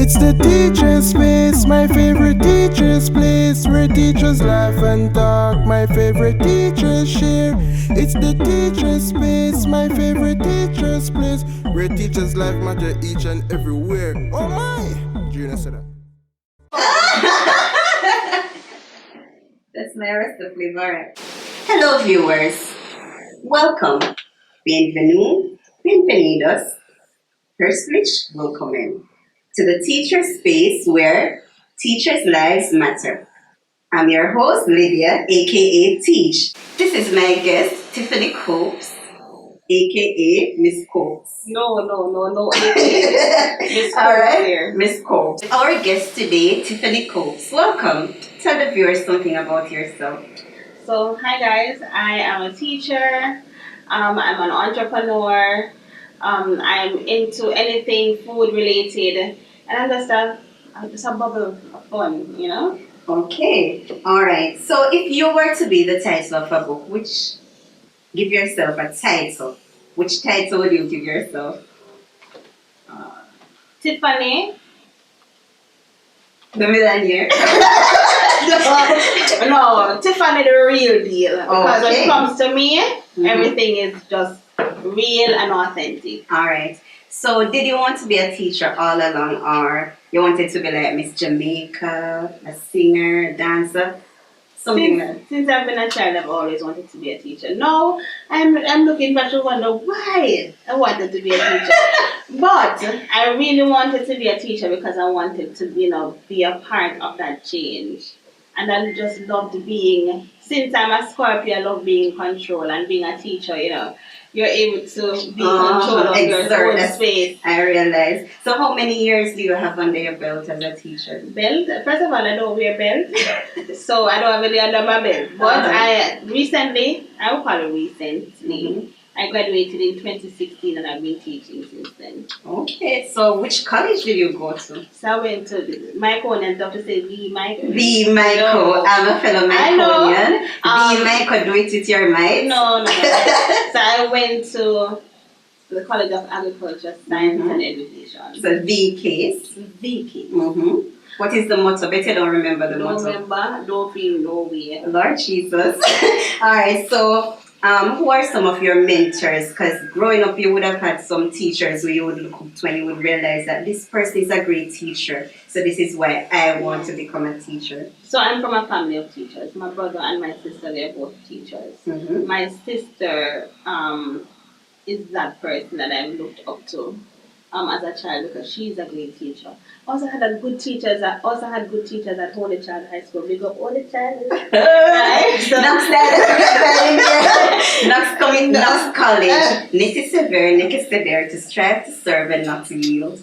It's the teacher's space, my favorite teacher's place, where teachers laugh and talk, my favorite teachers share. It's the teacher's space, my favorite teacher's place, where teachers' life matter each and everywhere. Oh my! Gina said that. That's my rest of flavor. Hello, viewers. Welcome. Bienvenue. Bienvenidos. First, welcome to the teacher space where teachers' lives matter. I'm your host, Lydia, aka Teach. This is my guest, Tiffany Copes, aka Miss Copes. No, Miss All right, here. Miss Copes. Our guest today, Tiffany Copes. Welcome. Tell the viewers something about yourself. So, hi guys, I am a teacher. I'm an entrepreneur. I'm into anything food related, and I'm just a bubble of fun, you know. Okay, all right. So, if you were to be the title of a book, give yourself a title, which title would you give yourself? Tiffany. The Millionaire. No, Tiffany the real deal. Because when Okay. it comes to me, everything is just real and authentic. All right. So, did you want to be a teacher all along, or you wanted to be like Miss Jamaica, a singer, a dancer, something like? Since I've been a child, I've always wanted to be a teacher. Now I'm looking back to wonder why I wanted to be a teacher. But I really wanted to be a teacher because I wanted to, be a part of that change. And I just loved being. Since I'm a Scorpio, I love being in control, and being a teacher. You're able to be in control of your own space. I realize. So, how many years do you have under your belt as a teacher? Belt? First of all, I don't wear belt, so I don't have any under my belt. But I will call it recently, I graduated in 2016 and I've been teaching since then. Okay, so which college did you go to? So I went to Michael, and Dr. said, V. Michael. V. Michael. I'm a fellow Michaelian. V. Michael, do it with your mic. No. So I went to the College of Agriculture, Science and Education. So VCase. VCase. What is the motto? Bet you don't remember the motto. Remember, don't feel no way. Lord Jesus. All right, so who are some of your mentors? Because growing up, you would have had some teachers who you would look up to and you would realize that this person is a great teacher. So this is why I want to become a teacher. So I'm from a family of teachers. My brother and my sister, they're both teachers. My sister is that person that I looked up to as a child because she's a great teacher. Also had good teachers at Holy Child High School. Big up Holy Child. Right? So Knox College. Nick is severe to strive to serve and not to yield.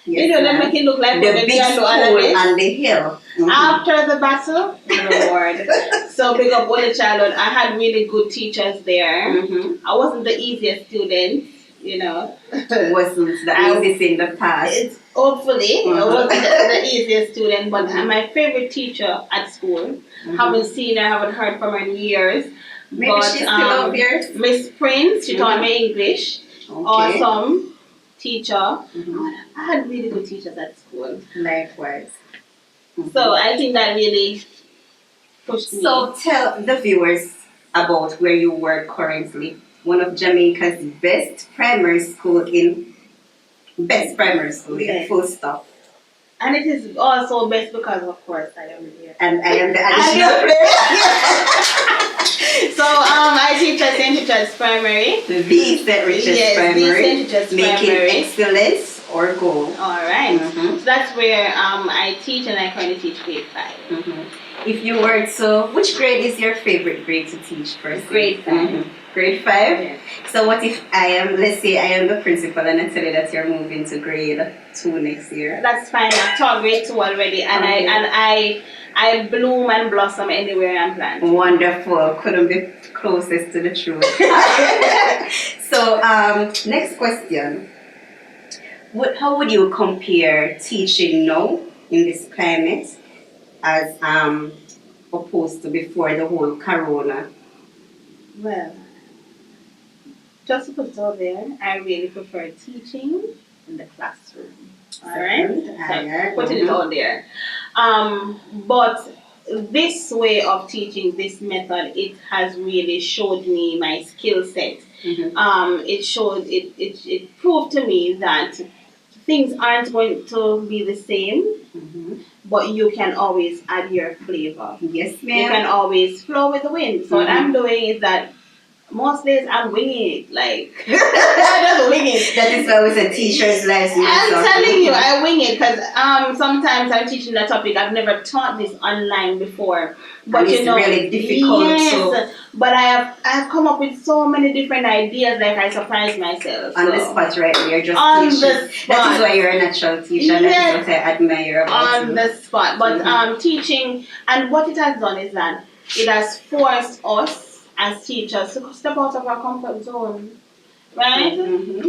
Yes, they make it look like the big school and the hill. After the battle, Lord. So big up Holy Child. I had really good teachers there. I wasn't the easiest student. Wasn't the easiest in the past. Hopefully, I wasn't the easiest student, but my favorite teacher at school. Haven't seen her, haven't heard from her in years. Maybe she's still out here. Miss Prince, she taught me English. Okay. Awesome teacher. I had really good teachers at school. Likewise. So I think that really pushed me. So tell the viewers about where you work currently. One of Jamaica's best primary school in full stop. And it is also best because, of course, I am here. And I am the additional player. So I teach at St. Richard's Primary. The St. Richard's Primary. The St. Richard's Making Primary. excellence or goal. All right. So that's where I teach, and I currently teach grade 5. If you were to, which grade is your favorite grade to teach first? Grade 5. Grade 5? Yeah. So what if let's say I am the principal and I tell you that you're moving to grade 2 next year? That's fine. I've taught grade 2 already, and I bloom and blossom anywhere I'm planted. Wonderful. Couldn't be closest to the truth. So next question. How would you compare teaching now in this climate as opposed to before the whole corona? Well, just to put it out there, I really prefer teaching in the classroom. Alright? Alright. Putting it out there. But this way of teaching, this method, it has really showed me my skill set. It proved to me that things aren't going to be the same, but you can always add your flavor. Yes, You ma'am. can always flow with the wind. So what I'm doing is that most days I'm winging it, like I just wing it. That is always a teacher's lesson. I'm telling you, I wing it because sometimes I'm teaching a topic I've never taught this online before, but and it's really difficult. Yes, so but I have come up with so many different ideas. Like I surprise myself. On the spot, right? You're just on teaching. the spot. That is why you're a natural teacher. Yes. That is what I admire about you. On the spot, but teaching, and what it has done is that it has forced us as teachers to step out of our comfort zone, right?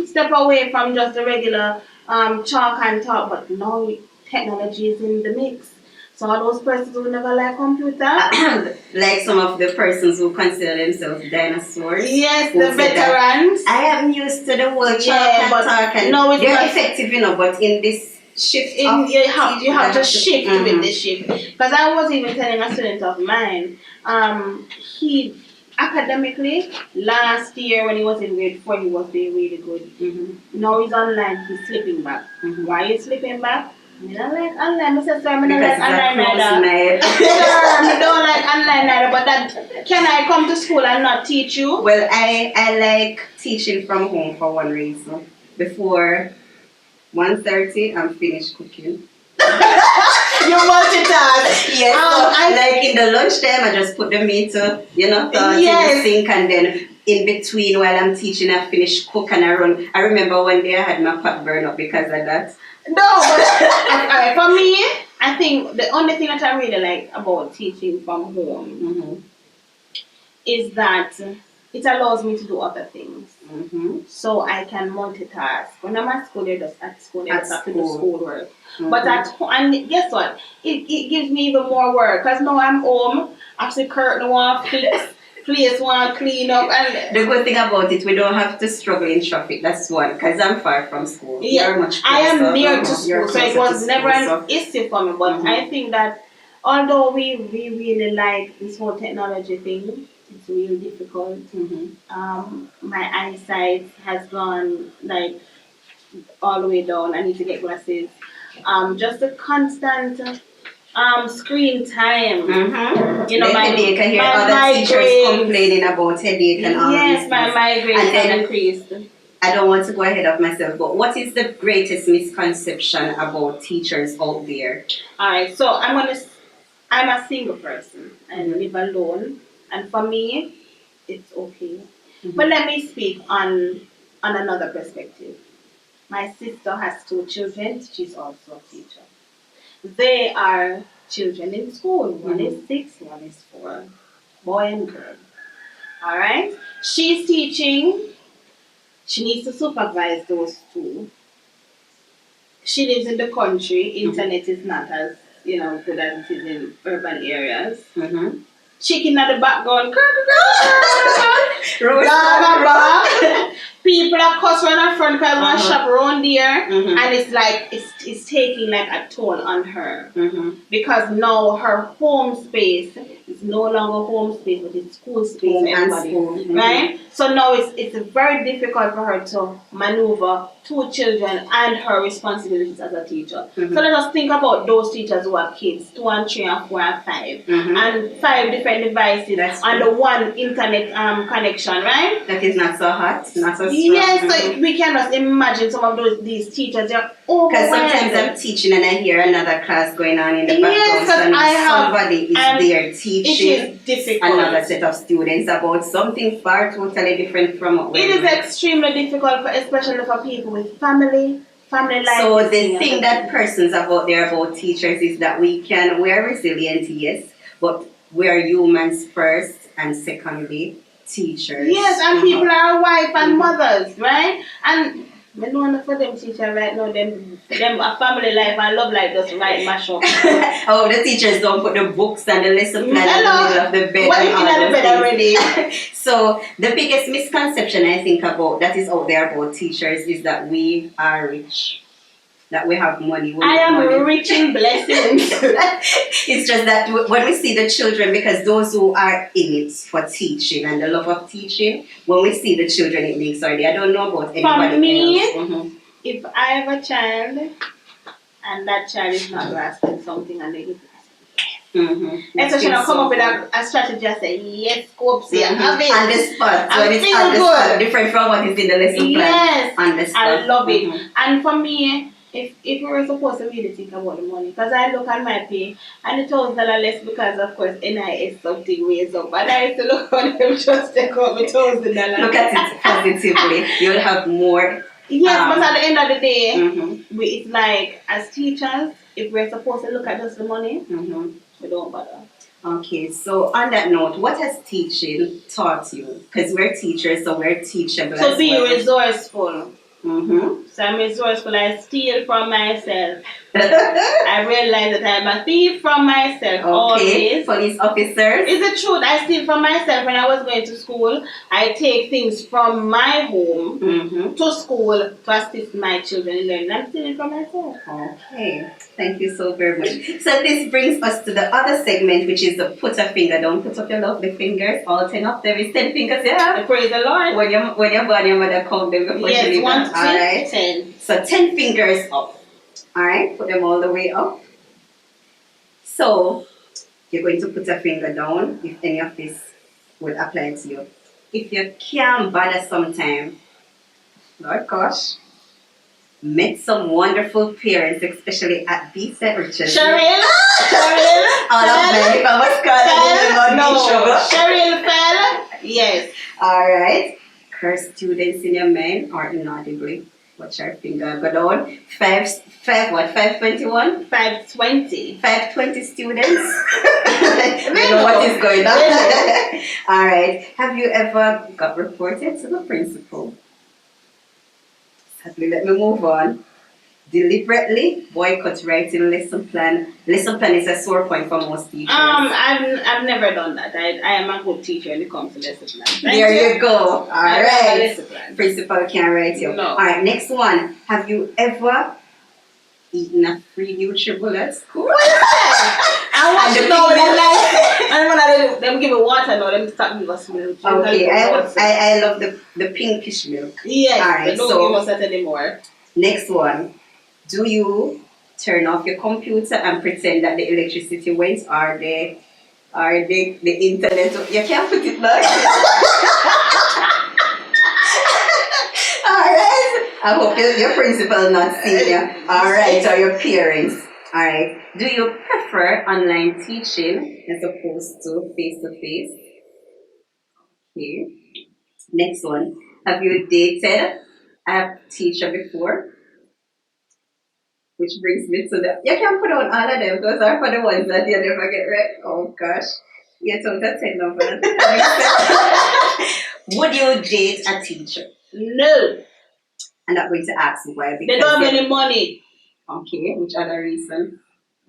Step away from just the regular chalk and talk, but now technology is in the mix. So all those persons who never like computer, like some of the persons who consider themselves dinosaurs. Yes, the veterans. I am used to the whole chalk and talk, and no, they're effective, but in this shift, you have to shift with the shift. Because I was even telling a student of mine, he academically last year when he was in grade 4 he was doing really good. Now he's online, he's slipping back. Why is slipping back? I don't like online. I said, sir, I don't like online neither. I don't like online neither. But that, can I come to school and not teach you? Well, I like teaching from home for one reason. Before 1:30, I'm finished cooking. You multitask. Yes, like in the lunchtime, I just put the meat, in the sink, and then in between while I'm teaching, I finish cook and I run. I remember one day I had my pot burn up because of that. No, but for me, I think the only thing that I really like about teaching from home is that it allows me to do other things. So I can multitask. When I'm at school, they're just at school, they just have to do schoolwork. But at home, and guess what? It gives me even more work. Because now I'm home, I see curtain one, place one, clean up. And the good thing about it, we don't have to struggle in traffic. That's one, because I'm far from school. Yeah, much I am near to school, so it was never an issue for me. But I think that although we really like this whole technology thing, it's really difficult. My eyesight has gone like all the way down. I need to get glasses. Just the constant screen time. My headache. I hear other teachers complaining about headache and all. Yes, my migraines have increased. I don't want to go ahead of myself, but what is the greatest misconception about teachers out there? Alright, so I'm a single person. I live alone. And for me, it's okay. But let me speak on another perspective. My sister has 2 children. She's also a teacher. They are children in school. One is 6, one is 4. Boy and girl. All right? She's teaching. She needs to supervise those 2. She lives in the country. Internet is not as good as it is in urban areas. Chicken at the background. People are cussing on her front because one shop around there, and it's like it's taking like a toll on her because now her home space is no longer home space, but it's school space for everybody, right? So now it's very difficult for her to maneuver 2 children and her responsibilities as a teacher. So let us think about those teachers who have kids 2 and 3 and 4 and 5, and 5 different devices and the one internet connection, right? That is not so hot, not so strong. Yes, so we can just imagine some of these teachers, they're overwhelmed. Because sometimes I'm teaching and I hear another class going on in the background, somebody is there teaching another set of students about something far totally different from what it is extremely difficult, especially for people with family life. So the thing that persons about teachers is that we're resilient, yes, but we're humans first, and secondly, teachers. Yes, and people are wife and mothers, right? And I don't want for them teacher right now, them a family life and love life just right mash up. Oh, the teachers don't put the books and the lesson plan in the middle of the bed. What in the bed already? So the biggest misconception I think that is out there about teachers is that we are rich. that we have money. We I make am money. rich in blessings. It's just that when we see the children, because those who are in it for teaching and the love of teaching, when we see the children, it makes our day. I don't know about anybody For me, else. Mm-hmm. if I have a child and that child is not grasping something and they give it. Mm-hmm. Especially I'll come up with a strategy and say, yes, Scopes, yeah, have it. On the spot. I When it's feel on the good. spot, different from what is in the lesson plan. Yes, On the spot. I love it. Mhm. And for me, if we were supposed to really think about the money, because I look at my pay and it $1,000 less because of course NIS something weighs up, and I used to look on them just take out $1,000. Look at it positively. You'll have more. Yes, but at the end of the day, Mm-hmm. it's like as teachers, if we're supposed to look at just the money, Mm-hmm. we don't bother. Okay, so on that note, what has teaching taught you? Because we're teachers, so we're teachable. So as be well. resourceful. Mm-hmm. So I'm resourceful. I steal from myself. I realize that I'm a thief from myself. Okay, Always. police officers. It's the truth. I steal from myself. When I was going to school, I take things from my home Mm-hmm. to school to assist my children in learning. I'm stealing from myself. Okay, thank you so very much. So this brings us to the other segment, which is the put a finger down. Put up your lovely fingers, all 10 of them. Is 10 fingers, yeah? Praise the Lord. When you're born, your mother count them before she Yes, leaves. 1 to 10. All right. 10. So 10 fingers up. All right, put them all the way up. So you're going to put a finger down if any of this would apply to you. If you can't bother sometime, Lord gosh, met some wonderful parents, especially at these riches. Cheryl? All of them, if I was calling them, No. Cheryl fell? Yes. All right. Curse students in your mind or inaudibly. Watch our finger go down. 521? 520. 520 students. We know what is going on. All right. Have you ever got reported to the principal? Sadly, let me move on. Deliberately boycott writing lesson plan. Lesson plan is a sore point for most teachers. I've never done that. I am a good teacher when it comes to lesson plans. There you go. All right. Lesson plan. Principal can write you. No. All right. Next one. Have you ever eaten a free Nutribullet at school? I want to know that. And when them give me water now, them start give us milk. Okay. I love the pinkish milk. Yes. All right. They don't give us that anymore. Next one. Do you turn off your computer and pretend that the electricity went or the internet? You can't put it back. Alright. I hope your principal not seeing you. Alright, or your parents. Alright. Do you prefer online teaching as opposed to face-to-face? Okay. Next one. Have you dated a teacher before? Which brings me to the. You can put on all of them. Those are for the ones that you never get right. Oh gosh. Yeah, so that's 10 numbers. Would you date a teacher? No. I'm not going to ask you why. They don't have any money. Okay, which other reason?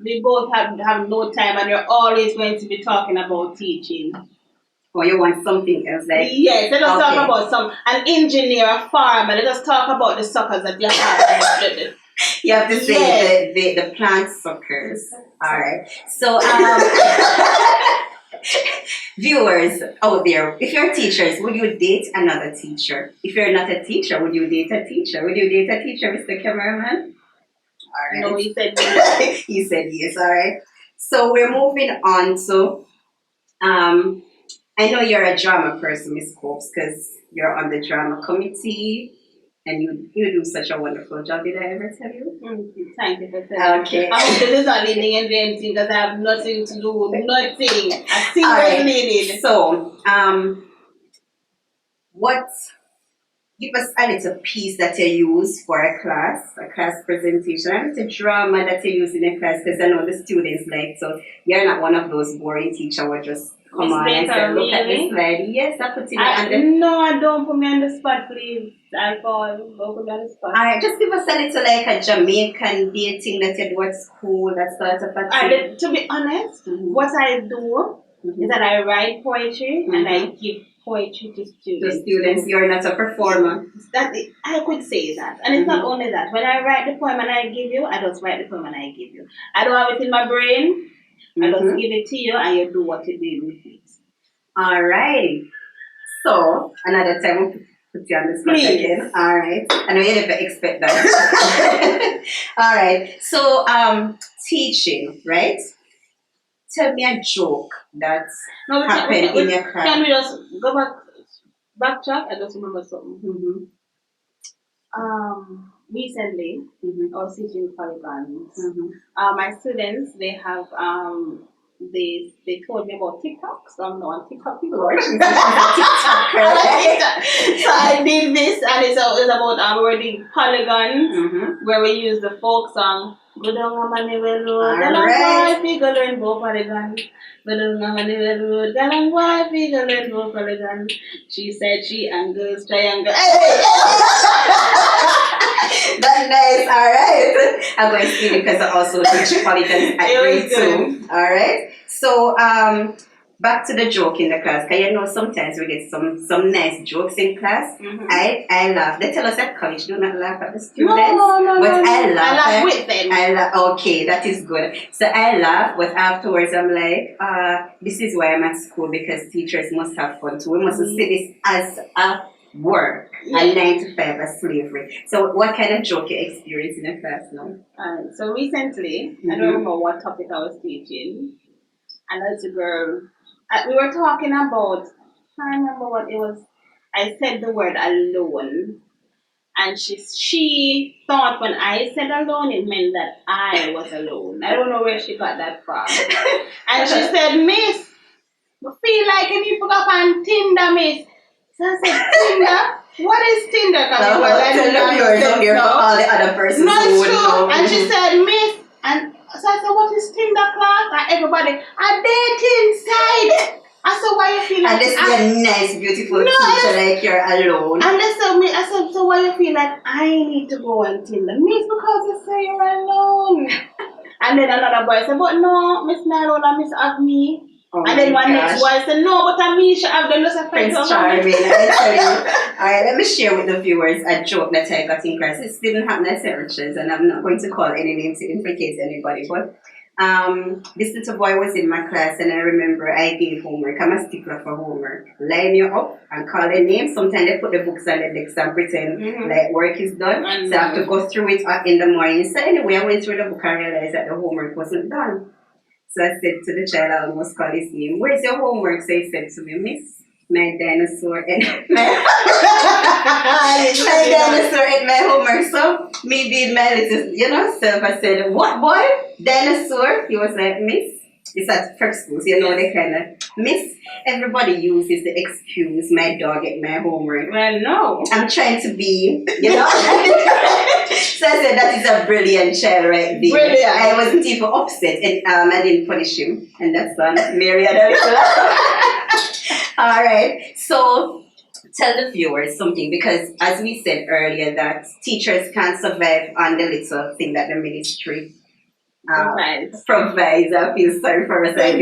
They both have no time and you're always going to be talking about teaching. Or you want something else like? Yes, let us talk about an engineer, a farmer. Let us talk about the suckers that you have. You have to say the plant suckers. Alright. So viewers out there, if you're teachers, would you date another teacher? If you're not a teacher, would you date a teacher? Would you date a teacher, Mr. Cameraman? Alright. No, he said yes. He said yes, alright. So we're moving on to I know you're a drama person, Miss Copes, because you're on the drama committee. And you do such a wonderful job. Did I ever tell you? Thank you for telling me. Okay. I hope this is not leading into anything because I have nothing to do, nothing. I see what's leading. So, give us a little piece that you use for a class presentation, a little drama that you use in a class, because I know the students like, so you're not one of those boring teachers who just come on and say, look at this slide. Yes, I put it No, I don't put me on the spot, please. Alcohol, don't put me on the spot. Alright, just give us a little like a Jamaican dating that you do at school, that sort of a thing. To be honest, what I do is that I write poetry and I give poetry to The students. students, you're not a performer. I could say that. And it's not only that. When I write the poem and I give you, I just write the poem and I give you. I don't have it in my brain. I just give it to you and you do what you do with it. All right. So, another time we'll put you on the spot again. All right. I know you never expect that. All right. So, teaching, right? Tell me a joke that happened in your class. Can we just go backtrack? I just remember something. Recently, I was teaching polygons. My students, they have they told me about TikTok, so I'm now on TikTok. Lord, So I did this, and it's about we're doing polygons, where we use the folk song. Go down a Manuel Road, galang wife, go learn go polygon. Go down a Manuel Road, galang wife, go learn go polygon. She said she angles triangle. That's nice. All right. I'm going to speak because I also teach polygons at grade 2. All right. So, back to the joke in the class. Because you know sometimes we get some nice jokes in class. I laugh. They tell us at college do not laugh at the students. No, but I laugh. I laugh with them. Okay, that is good. So I laugh, but afterwards I'm like, this is why I'm at school, because teachers must have fun too. We mustn't see this as a work, a 9 to 5, a slavery. So what kind of joke you experience in your class now? So recently, I don't remember what topic I was teaching, and as a girl, we were talking about, I can't remember what it was. I said the word alone, and she thought when I said alone, it meant that I was alone. I don't know where she got that from. And she said, Miss, I feel like you need to go up on Tinder, Miss. So I said, Tinder? What is Tinder? Tell the viewers out here for all the other persons who would know. And she said, Miss, and so I said, what is Tinder, class? And everybody, a dating site. I said, why you feel like... And this is a nice, beautiful teacher, like you're alone. And they said, I said, so why you feel like I need to go on Tinder? Miss, because you say you're alone. And then another boy said, but no, Miss Narola, Miss have me. Oh, and then one next boy said, no, but I mean, I've done this a friend. Prince Charming, let me tell you. Alright, let me share with the viewers a joke that I got in class. This didn't happen at Searches, and I'm not going to call any names to implicate anybody, but this little boy was in my class, and I remember I gave homework. I'm a stickler for homework. Line you up and call their name. Sometimes they put the books on the desk and pretend like work is done. So I have to go through it in the morning. So anyway, I went through the book and realized that the homework wasn't done. So I said to the child, I almost called his name, where's your homework? So he said to me, Miss, my dinosaur and my dinosaur and my homework. So me being my little, self, I said, what boy? Dinosaur? He was like, Miss. It's at prep schools, they kind of, Miss, everybody uses the excuse, my dog ate my homework. Well, no. I'm trying to be, So I said, that is a brilliant child right there. Brilliant. I wasn't even upset, and I didn't punish him. And that's on Mary. All right. So tell the viewers something, because as we said earlier, that teachers can't survive on the little thing that the ministry provides. I feel sorry for us at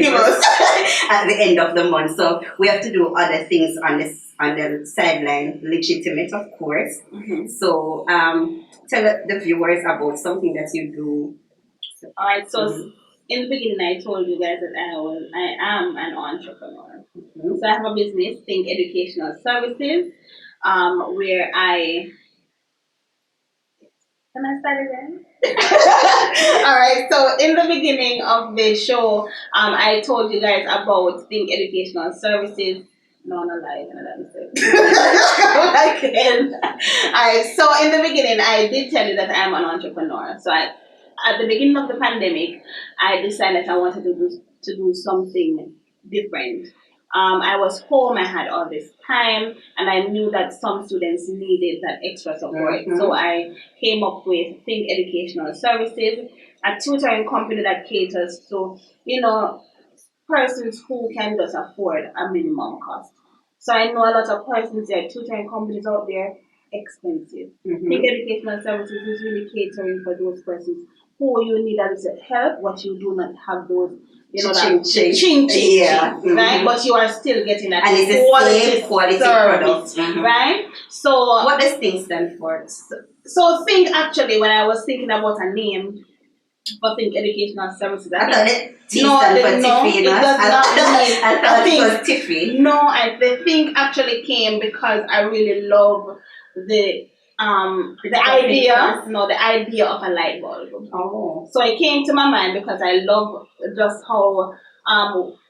the end of the month. So we have to do other things on the sideline, legitimate, of course. So tell the viewers about something that you do. All right. So in the beginning, I told you guys that I am an entrepreneur. So I have a business, Think Educational Services, where I. Can I start again? All right. So in the beginning of the show, I told you guys about Think Educational Services. No, not live. Again. All right. So in the beginning, I did tell you that I'm an entrepreneur. So at the beginning of the pandemic, I decided I wanted to do something different. I was home, I had all this time, and I knew that some students needed that extra support. So I came up with Think Educational Services, a tutoring company that caters to, persons who can just afford a minimum cost. So I know a lot of persons, there are tutoring companies out there, expensive. Think Educational Services is really catering for those persons who you need as help, but you do not have those, Ching, that ching. ching, ching, Yeah. ching, right? But you are still getting a And it's the same quality service, product. right? So, what does thing stand for? so think actually, when I was thinking about a name for Think Educational Services, I thought it T no, stand for no, Tiffy. it does not mean. I thought it was Tiffy. No, the thing actually came because I really love the idea, the idea of a light bulb. Oh. So it came to my mind because I love just how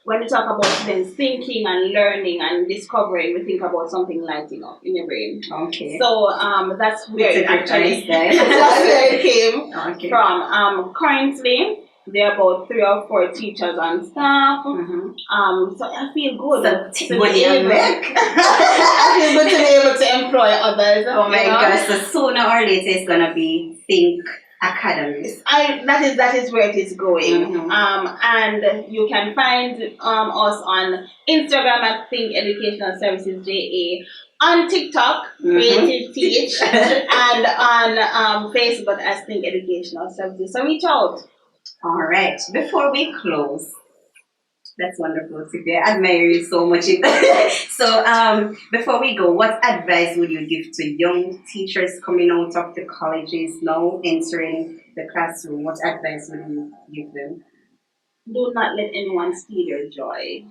when we talk about students thinking and learning and discovering, we think about something lighting up in your brain. Okay. So that's where It's it a good actually choice, that's where it came Okay. from. Currently there are about 3 or 4 teachers on staff. So I feel good to be able. I feel good to be able to employ others. Oh my gosh! So sooner or later it's gonna be Think Academy. That is where it is going. And you can find us on Instagram at Think Educational Services JA, on TikTok Creative Teach, and on Facebook as Think Educational Services. So reach out. All right. Before we close, that's wonderful, Sylvia. I admire you so much. So, before we go, what advice would you give to young teachers coming out of the colleges now, entering the classroom? What advice would you give them? Do not let anyone steal your joy.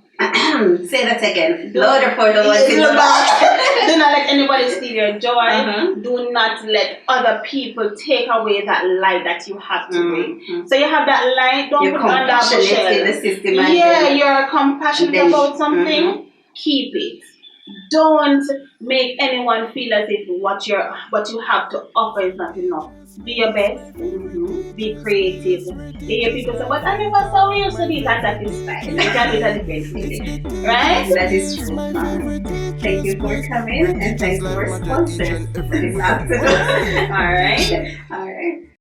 Say that again. Louder for the ones in the back. Do not let anybody steal your joy. Do not let other people take away that light that you have to bring. So you have that light, don't put it under a bushel. In the system. Yeah, you're compassionate about something. Keep it. Don't make anyone feel as if what you have to offer is not enough. Do your best. Be creative. You hear people say, but I never saw you used to be that. That is fine. You can be a different feeling. Right? That is true. Thank you for coming and thanks for sponsoring this afternoon. All right.